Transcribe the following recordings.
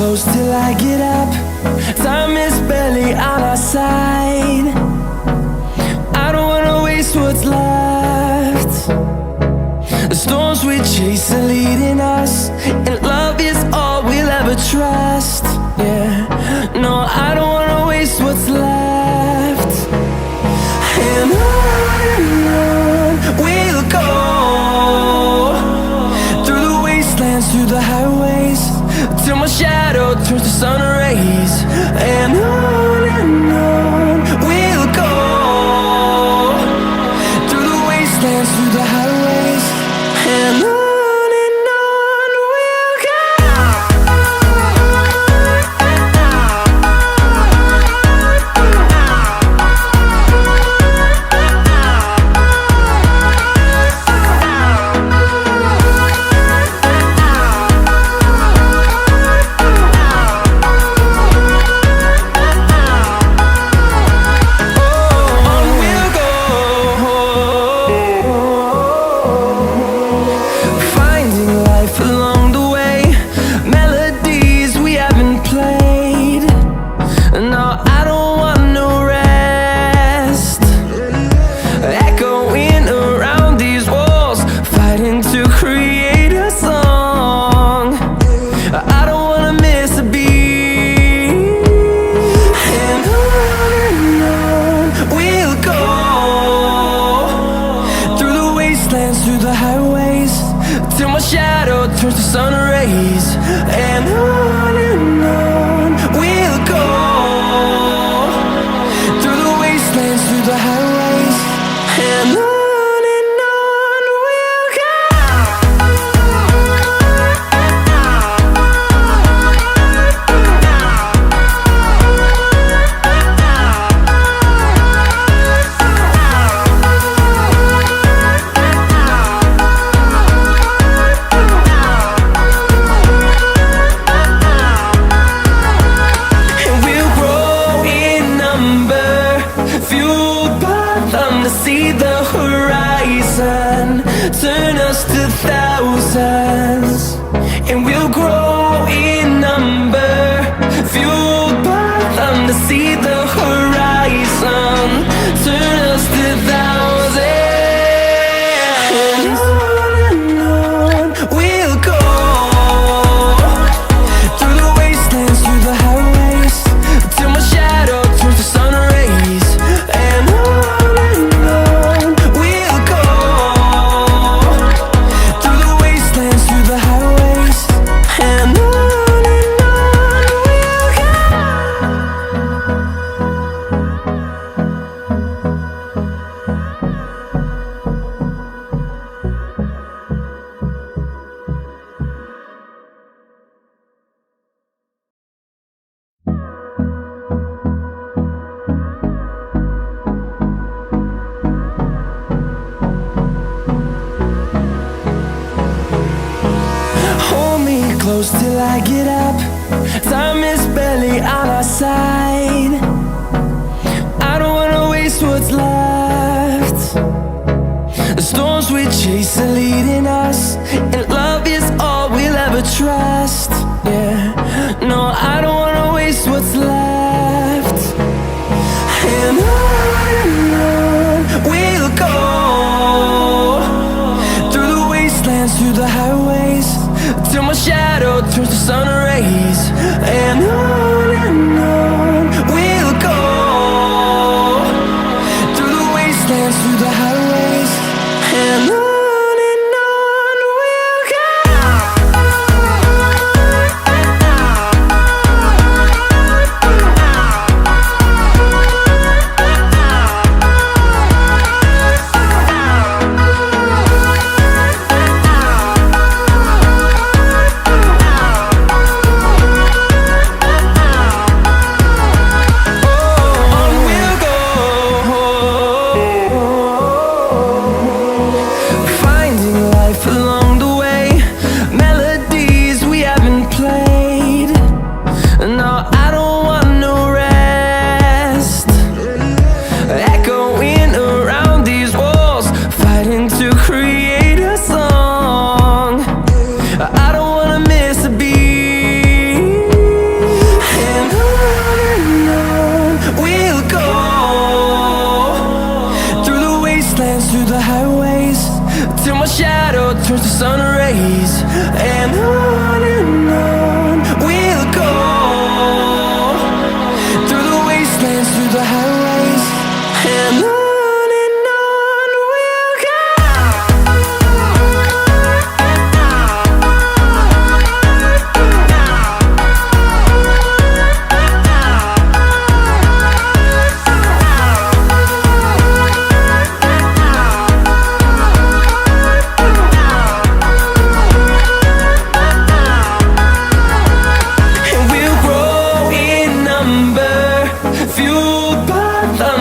close till I get up. Time is barely on our side. I don't wanna waste what's left. The storms we chase are leading us, and love is all we'll ever trust. Yeah, no, I don't wanna waste what's left. And on we'll go, through the wastelands, through the highways, till my shadow turns to sun rays. And on we'll go, through the wastelands, through the highways, and on. Through the highways, till my shadow turns to sun rays. And on we'll go, through the wastelands, through the highways, and on we'll go. See the horizon turn us to thousands, and we'll grow in number, fueled by them to see the horizon turn us to thousands. And on we'll go, through the wastelands, through the highways, till my shadow turns to sun rays. And close till I get up. Time is barely on our side. I don't wanna waste what's left. The storms we chase are leading us, and love is all we'll ever trust. Yeah, no, I don't wanna waste what's left. And on we'll go, through the wastelands, through the highways, till my shadow turns to sun rays. And on we'll go, through the wastelands, through the highways, and on we'll go.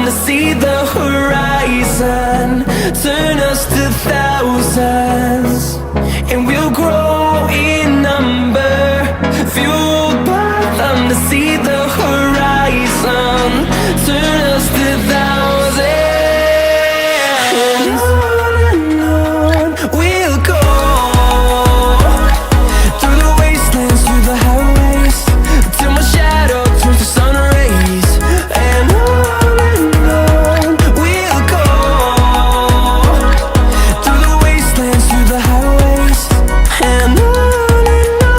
them to see the horizon. Turn us to thousands, and we'll grow in number. Fueled by them to see the horizon. Turn us to thousands. And on we'll go, through the wastelands, through the highways, till my shadow turns to sun rays. And on we'll go, through the wastelands, through the highways. And on we'll go.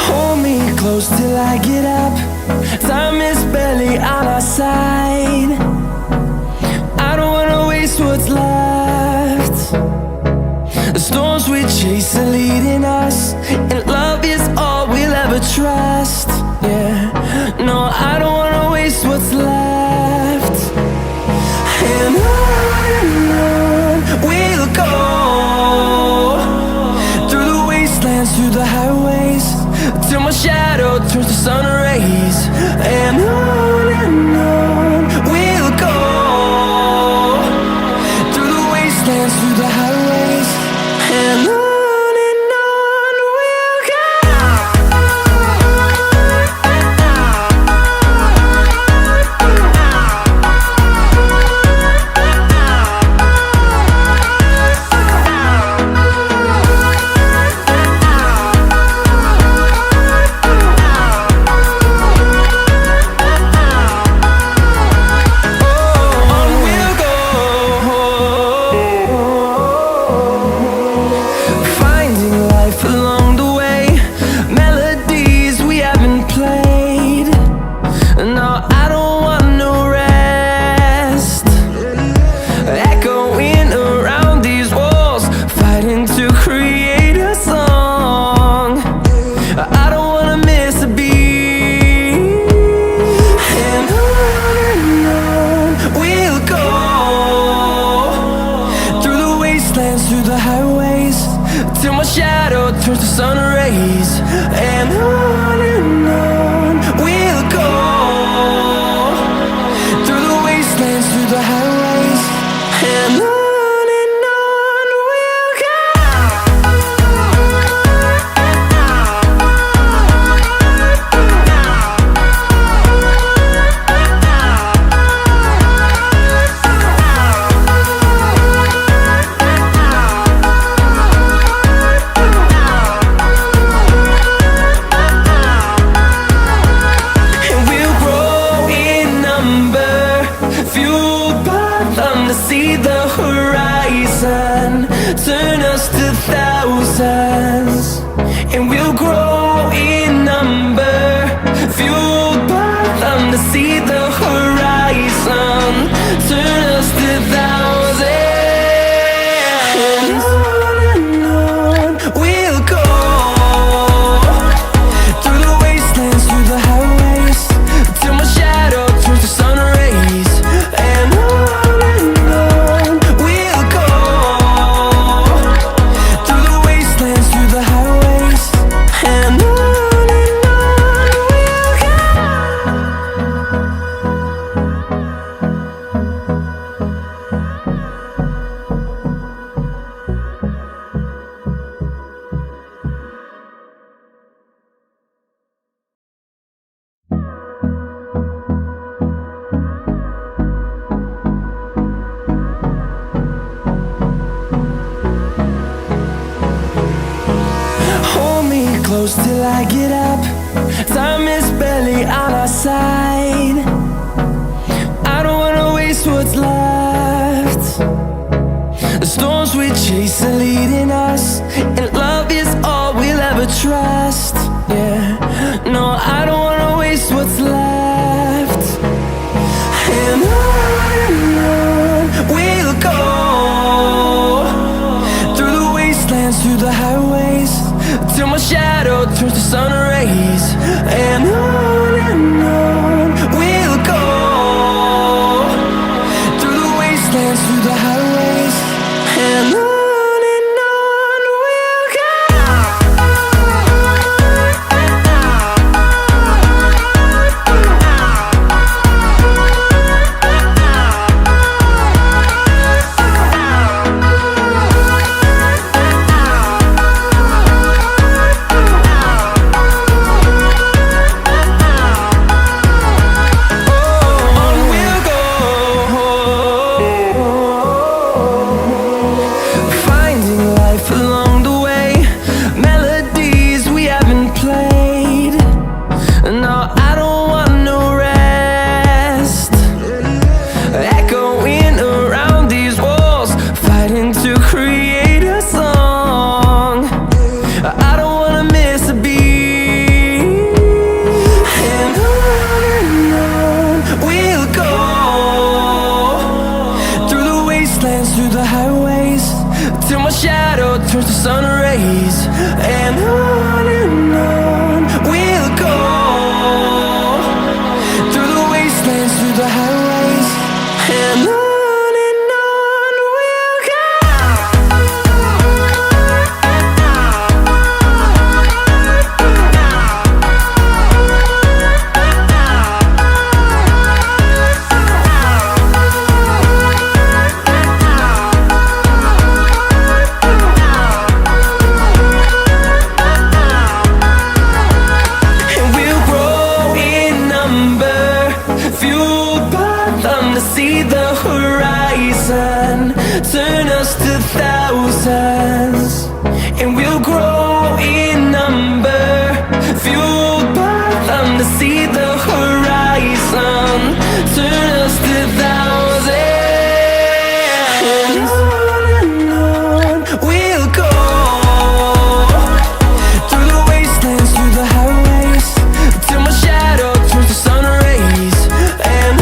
Hold me close till I get up. Time is barely on our side. I don't wanna waste what's left. The storms we chase are leading us, and love is all we'll ever trust. Yeah, no, I don't wanna waste what's left. And on we'll go, through the wastelands, through the highways, till my shadow turns to sun rays. And on we'll go, through the wastelands, through the highways. And on we'll go. Through the highways, till my shadow turns to sun rays. And on we'll go, through the wastelands, through the highways. And on we'll go. See the horizon, turn us to thousands, and we'll grow in number. Fueled by them to see the horizon, turn us to thousands. And on we'll go, through the wastelands, through the highways, till my shadow turns to sun rays. And we'll go, through the wastelands, through the highways. And on we'll go. Hold me close till I get up. Time is barely on our side. I don't wanna waste what's left. The storms we chase are leading us, and love is all we'll ever trust. Yeah, no, I don't wanna waste what's left. And on we'll go, wastelands, through the highways, and on we'll go. Through the highways, till my shadow turns to sun rays, and on we'll go. Through the wastelands, through the highways, and on we'll go. See the horizon turn us to thousands, and we'll grow in number, fueled by them to see the horizon turn us to thousands, and on we'll go. Through the wastelands, through the highways, till my shadow turns to sun rays, and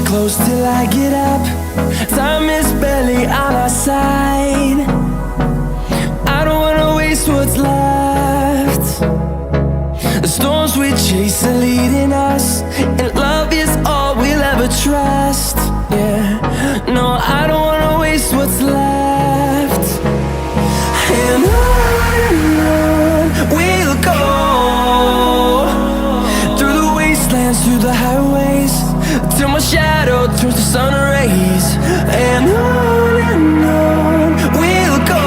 close till I get up. Time is barely on our side. I don't wanna waste what's left. The storms we chase are leading us, and love is all we'll ever trust. Yeah, no, I don't wanna waste what's left. And on we'll go. Through the wastelands, through the highways, till my shadow turns to sun rays, and on we'll go.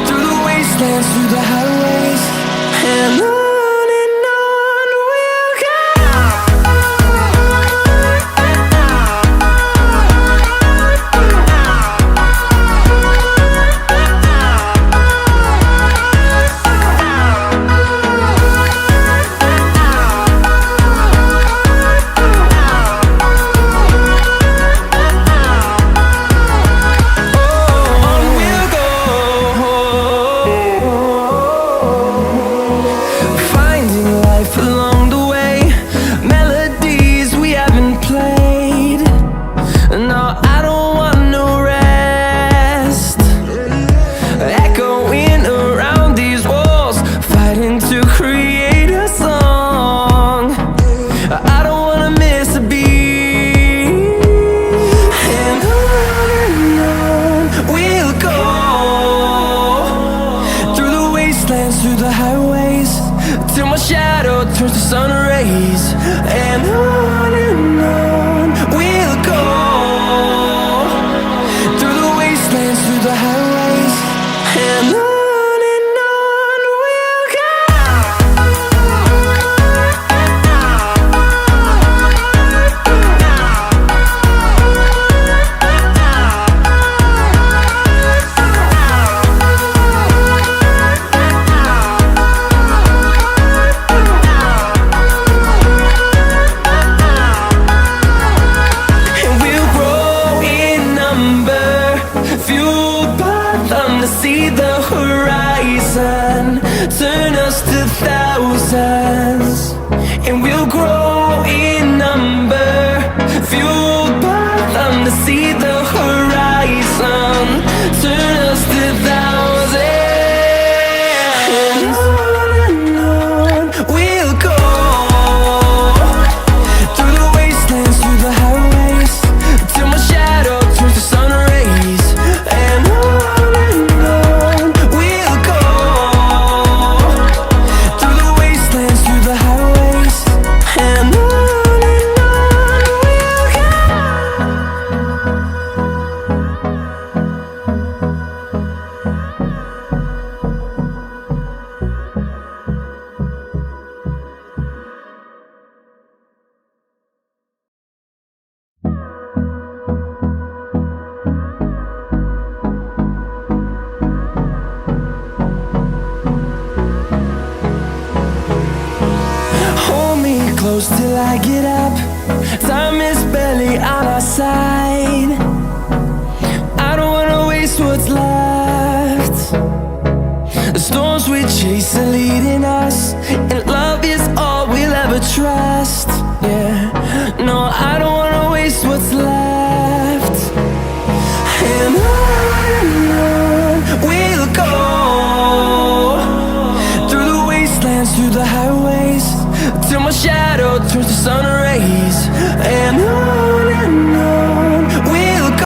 Through the wastelands, through the highways, and on. Through the highways, till my shadow turns to sun rays, and on we'll go. Through the wastelands, through the highways, and on. the thousands, and we'll grow in number, fueled by them to see the horizon, turn us to thousands. And on we'll go, through the wastelands, through the highways, till my shadow turns to sun rays. And on we'll go, through the wastelands, through the highways. And on we'll go. Hold me close till I get up. Time is barely on our side. I don't wanna waste what's left. The storms we chase are leading us, and love is all we'll ever trust. Yeah, no, I don't wanna waste what's left. And on we'll go, through the wastelands, through the highways, till my shadow